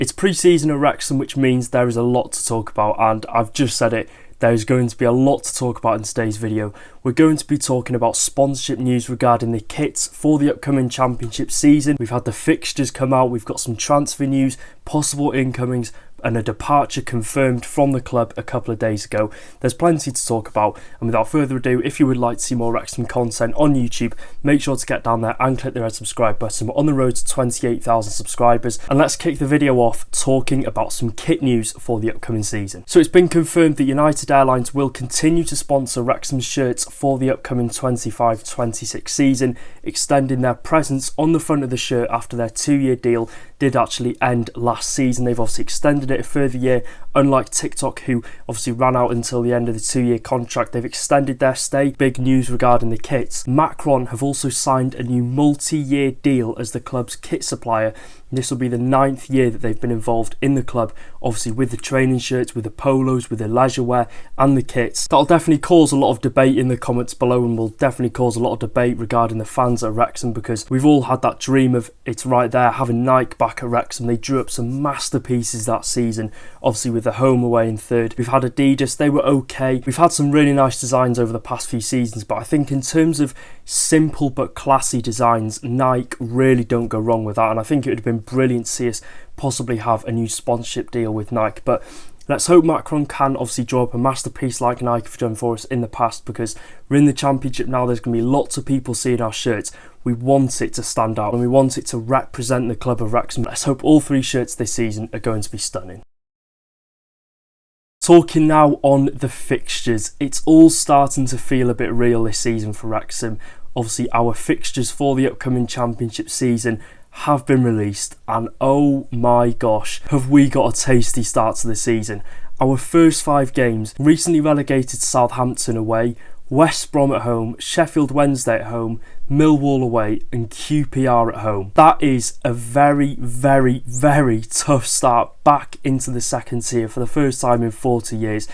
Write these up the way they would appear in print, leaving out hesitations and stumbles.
It's pre-season at Wrexham, which means there is a lot to talk about, and I've just said it, there's going to be a lot to talk about in today's video. We're going to be talking about sponsorship news regarding the kits for the upcoming championship season. We've had the fixtures come out, we've got some transfer news, possible incomings, and a departure confirmed from the club a couple of days ago. There's plenty to talk about, and without further ado, if you would like to see more Wrexham content on YouTube, make sure to get down there and click the red subscribe button. We're on the road to 28,000 subscribers, and let's kick the video off talking about some kit news for the upcoming season. So it's been confirmed that United Airlines will continue to sponsor Wrexham's shirts for the upcoming 25-26 season, extending their presence on the front of the shirt after their 2-year deal did actually end last season. They've obviously extended it a further year, unlike TikTok, who obviously ran out until the end of the 2-year contract. They've extended their stay. Big news regarding the kits. Macron have also signed a new multi-year deal as the club's kit supplier. This will be the 9th year that they've been involved in the club, obviously with the training shirts, with the polos, with the leisure wear and the kits. That'll definitely cause a lot of debate in the comments below, and will definitely cause a lot of debate regarding the fans at Wrexham, because we've all had that dream of, it's right there, having Nike back at Wrexham. They drew up some masterpieces that season, obviously with the home, away and third. We've had Adidas, they were okay. We've had some really nice designs over the past few seasons, but I think in terms of simple but classy designs, Nike really don't go wrong with that, and I think it would have been brilliant to see us possibly have a new sponsorship deal with Nike. But let's hope Macron can obviously draw up a masterpiece like Nike have done for us in the past, because we're in the championship now. There's going to be lots of people seeing our shirts. We want it to stand out and we want it to represent the club of Wrexham. Let's hope all 3 shirts this season are going to be stunning. Talking now on the fixtures, it's all starting to feel a bit real this season for Wrexham. Obviously our fixtures for the upcoming championship season have been released, and oh my gosh, have we got a tasty start to the season. Our first 5 games: recently relegated Southampton away, West Brom at home, Sheffield Wednesday at home, Millwall away and QPR at home. That is a very, very, very tough start back into the second tier for the first time in 40 years.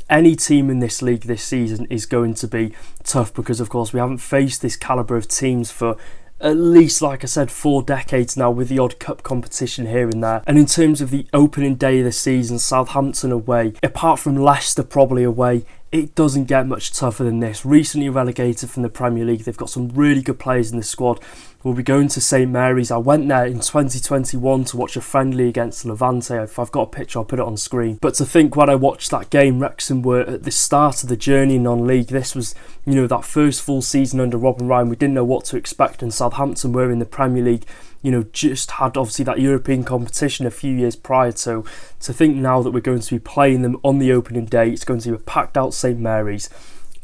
Any team in this league this season is going to be tough, because of course we haven't faced this calibre of teams for at least, like I said, 4 decades now, with the odd cup competition here and there. And in terms of the opening day of the season, Southampton away, apart from Leicester probably away, it doesn't get much tougher than this. Recently relegated from the Premier League, they've got some really good players in the squad. We'll be going to St Mary's. I went there in 2021 to watch a friendly against Levante. If I've got a picture, I'll put it on screen. But to think, when I watched that game, Wrexham were at the start of the journey in non-league. This was, you know, that first full season under Robin Ryan. We didn't know what to expect, and Southampton were in the Premier League. You know, just had obviously that European competition a few years prior. So to think now that we're going to be playing them on the opening day, it's going to be a packed out St Mary's,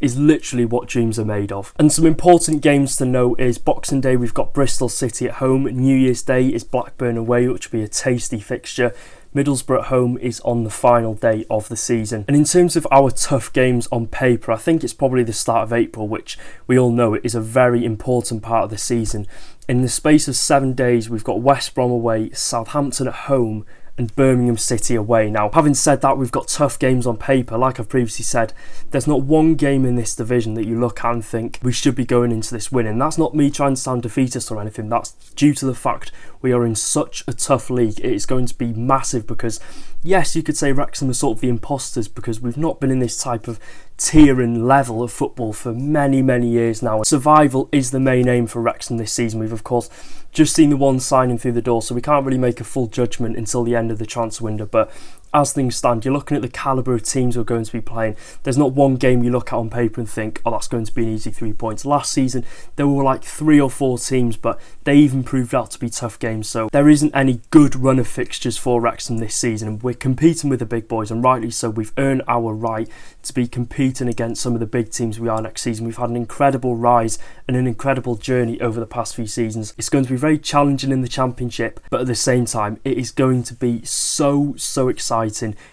is literally what dreams are made of. And some important games to note is Boxing Day, we've got Bristol City at home. New Year's Day is Blackburn away, which will be a tasty fixture. Middlesbrough at home is on the final day of the season. And in terms of our tough games on paper, I think it's probably the start of April, which we all know it is a very important part of the season. In the space of 7 days, we've got West Brom away, Southampton at home and Birmingham City away. Now, having said that, we've got tough games on paper. Like I've previously said, there's not one game in this division that you look at and think we should be going into this winning. That's not me trying to sound defeatist or anything. That's due to the fact we are in such a tough league. It is going to be massive, because yes, you could say Wrexham are sort of the imposters, because we've not been in this type of tier and level of football for many, many years now. Survival is the main aim for Wrexham this season. We've of course just seen the one signing through the door, so we can't really make a full judgment until the end of the transfer window. But as things stand, you're looking at the calibre of teams we're going to be playing. There's not one game you look at on paper and think, oh, that's going to be an easy 3 points. Last season, there were like 3 or 4 teams, but they even proved out to be tough games. So there isn't any good run of fixtures for Wrexham this season. And we're competing with the big boys, and rightly so. We've earned our right to be competing against some of the big teams we are next season. We've had an incredible rise and an incredible journey over the past few seasons. It's going to be very challenging in the championship, but at the same time, it is going to be so exciting.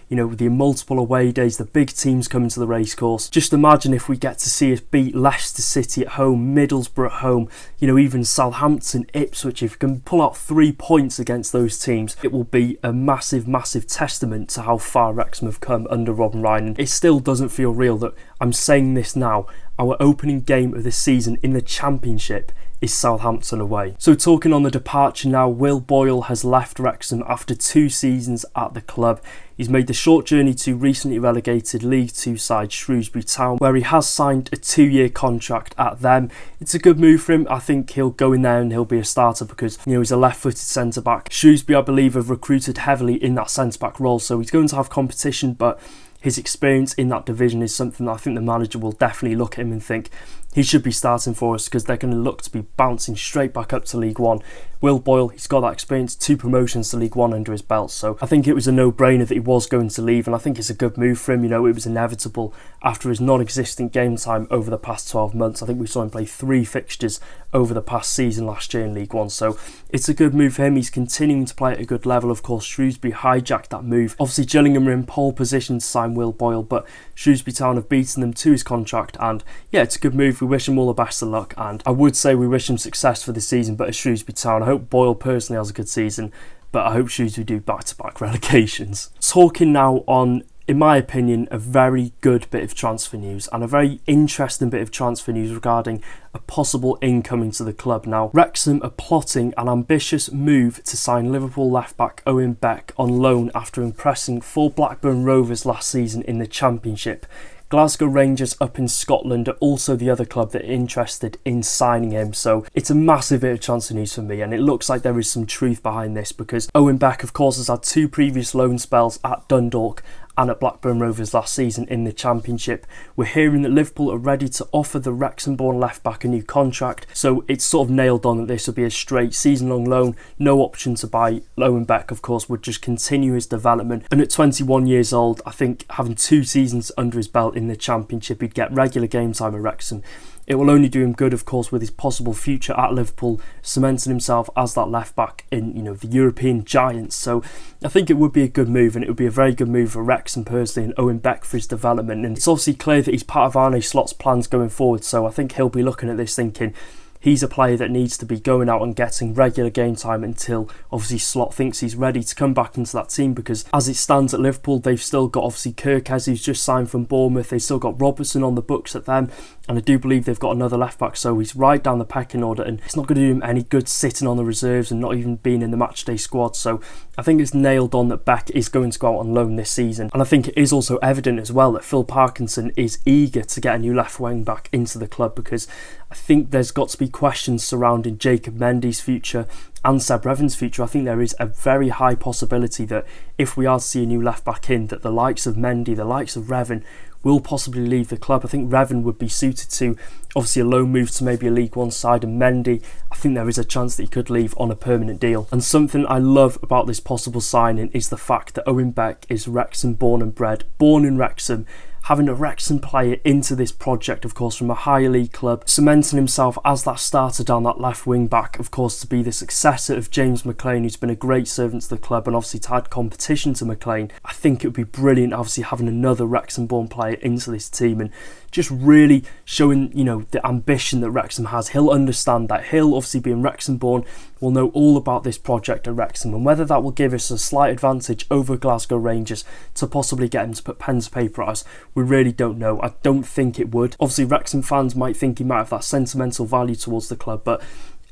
You know, with the multiple away days, the big teams coming to the racecourse. Just imagine if we get to see us beat Leicester City at home, Middlesbrough at home, you know, even Southampton, Ipswich. If we can pull out 3 points against those teams, it will be a massive testament to how far Wrexham have come under Robin Ryan. And it still doesn't feel real that I'm saying this now. Our opening game of this season in the championship is Southampton away. So talking on the departure now, Will Boyle has left Wrexham after 2 seasons at the club. He's made the short journey to recently relegated League Two side Shrewsbury Town, where he has signed a 2-year contract at them. It's a good move for him. I think he'll go in there and he'll be a starter because, he's a left-footed centre-back. Shrewsbury, I believe, have recruited heavily in that centre-back role, so he's going to have competition, but his experience in that division is something that I think the manager will definitely look at him and think he should be starting for us, because they're going to look to be bouncing straight back up to League One. Will Boyle, he's got that experience, 2 promotions to League One under his belt, so I think it was a no-brainer that he was going to leave, and I think it's a good move for him. It was inevitable after his non-existent game time over the past 12 months. I think we saw him play 3 fixtures over the past season last year in League One, so it's a good move for him. He's continuing to play at a good level. Of course, Shrewsbury hijacked that move. Obviously, Gillingham are in pole position to sign Will Boyle, but Shrewsbury Town have beaten them to his contract, and yeah, it's a good move. We wish him all the best of luck, and I would say we wish him success for this season, but as Shrewsbury Town, I hope Boyle personally has a good season, but I hope Shrewsbury do back-to-back relegations. Talking now on, in my opinion, a very good bit of transfer news, and a very interesting bit of transfer news regarding a possible incoming to the club. Now, Wrexham are plotting an ambitious move to sign Liverpool left-back Owen Beck on loan after impressing for Blackburn Rovers last season in the Championship. Glasgow Rangers up in Scotland are also the other club that are interested in signing him, so it's a massive bit of transfer news for me, and it looks like there is some truth behind this, because Owen Beck, of course, has had 2 previous loan spells at Dundalk and at Blackburn Rovers last season in the Championship. We're hearing that Liverpool are ready to offer the Wrexham-born left-back a new contract, so it's sort of nailed on that this will be a straight season-long loan, no option to buy. Owen Beck, of course, would just continue his development, and at 21 years old, I think having 2 seasons under his belt in the Championship, he'd get regular game time at Wrexham. It will only do him good, of course, with his possible future at Liverpool, cementing himself as that left-back in, the European giants. So I think it would be a good move, and it would be a very good move for Wrexham personally, and Owen Beck for his development. And it's obviously clear that he's part of Arne Slot's plans going forward, so I think he'll be looking at this thinking he's a player that needs to be going out and getting regular game time until obviously Slot thinks he's ready to come back into that team, because as it stands at Liverpool, they've still got obviously Kirkes, who's just signed from Bournemouth. They've still got Robertson on the books at them, and I do believe they've got another left back, so he's right down the pecking order, and it's not going to do him any good sitting on the reserves and not even being in the matchday squad. So I think it's nailed on that Beck is going to go out on loan this season, and I think it is also evident as well that Phil Parkinson is eager to get a new left wing back into the club, because I think there's got to be questions surrounding Jacob Mendy's future and Seb Revan's future. I think there is a very high possibility that if we are to see a new left back in, that the likes of Mendy, the likes of Revan will possibly leave the club. I think Revan would be suited to obviously a loan move to maybe a League One side, and Mendy, I think there is a chance that he could leave on a permanent deal. And something I love about this possible signing is the fact that Owen Beck is Wrexham born and bred, born in Wrexham, having a Wrexham player into this project, of course, from a higher league club, cementing himself as that starter down that left wing back, of course, to be the successor of James McLean, who's been a great servant to the club and obviously had competition to McLean. I think it would be brilliant, obviously, having another Wrexham born player into this team, and just really showing, the ambition that Wrexham has. He'll understand that. He'll obviously be in Wrexham born, will know all about this project at Wrexham, and whether that will give us a slight advantage over Glasgow Rangers to possibly get him to put pen to paper at us, we really don't know. I don't think it would. Obviously, Wrexham fans might think he might have that sentimental value towards the club, but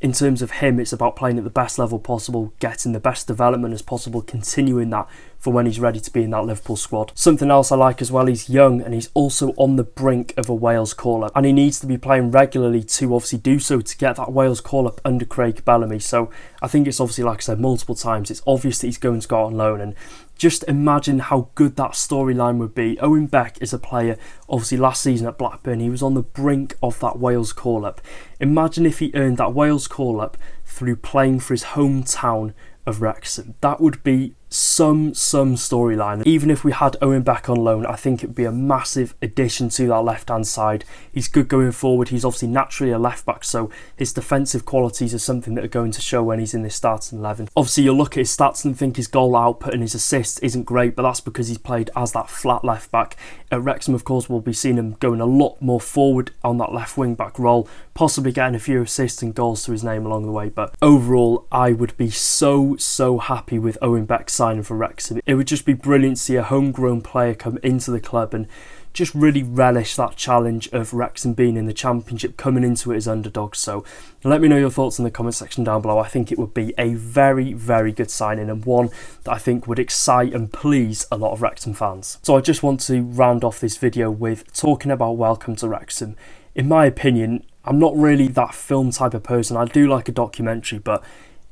in terms of him, it's about playing at the best level possible, getting the best development as possible, continuing that for when he's ready to be in that Liverpool squad. Something else I like as well, he's young and he's also on the brink of a Wales call-up, and he needs to be playing regularly to obviously do so to get that Wales call-up under Craig Bellamy. So I think it's obviously, like I said multiple times, it's obvious that he's going to go out on loan, and just imagine how good that storyline would be. Owen Beck is a player, obviously last season at Blackburn, he was on the brink of that Wales call-up. Imagine if he earned that Wales call-up through playing for his hometown of Wrexham. That would be some storyline. Even if we had Owen Beck on loan, I think it would be a massive addition to that left hand side. He's good going forward. He's obviously naturally a left back, so his defensive qualities are something that are going to show when he's in this starting 11. Obviously, you'll look at his stats and think his goal output and his assists isn't great, but that's because he's played as that flat left back. At Wrexham, of course, we'll be seeing him going a lot more forward on that left wing back role, possibly getting a few assists and goals to his name along the way. But overall, I would be so happy with Owen Beck signing for Wrexham. It would just be brilliant to see a homegrown player come into the club and just really relish that challenge of Wrexham being in the Championship, coming into it as underdogs. So let me know your thoughts in the comment section down below. I think it would be a very, very good signing, and one that I think would excite and please a lot of Wrexham fans. So I just want to round off this video with talking about Welcome to Wrexham. In my opinion, I'm not really that film type of person. I do like a documentary, but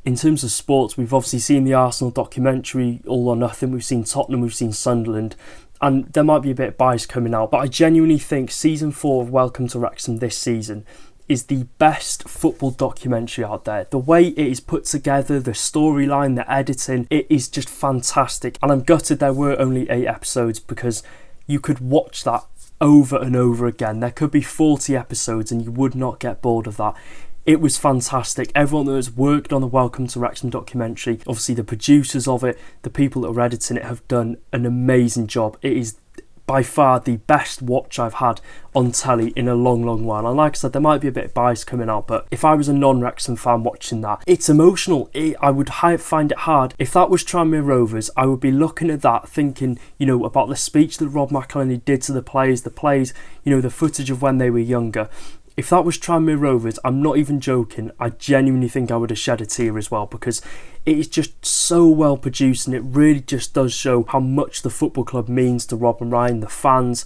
in terms of sports, we've obviously seen the Arsenal documentary, All or Nothing, we've seen Tottenham, we've seen Sunderland, and there might be a bit of bias coming out, but I genuinely think season 4 of Welcome to Wrexham this season is the best football documentary out there. The way it is put together, the storyline, the editing, it is just fantastic. And I'm gutted there were only 8 episodes, because you could watch that over and over again. There could be 40 episodes and you would not get bored of that. It was fantastic. Everyone that has worked on the Welcome to Wrexham documentary, obviously the producers of it, the people that are editing it, have done an amazing job. It is by far the best watch I've had on telly in a long, long while. And like I said, there might be a bit of bias coming out, but if I was a non-Wrexham fan watching that, it's emotional. I would find it hard. If that was Tranmere Rovers, I would be looking at that thinking, you know, about the speech that Rob McElhenney did to the players, you know, the footage of when they were younger. If that was Tranmere Rovers, I'm not even joking, I genuinely think I would have shed a tear as well, because it is just so well produced, and it really just does show how much the football club means to Rob and Ryan, the fans.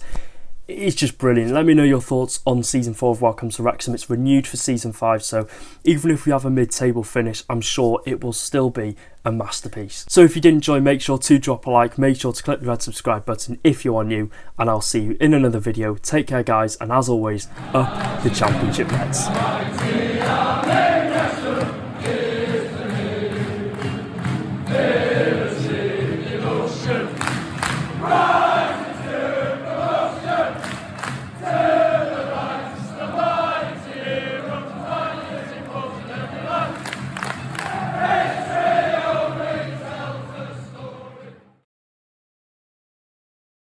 It's just brilliant. Let me know your thoughts on season 4 of Welcome to Wrexham. It's renewed for season 5, so even if we have a mid-table finish, I'm sure it will still be a masterpiece. So if you did enjoy, make sure to drop a like, make sure to click the red subscribe button if you are new, and I'll see you in another video. Take care guys, and as always, up the Championship Reds.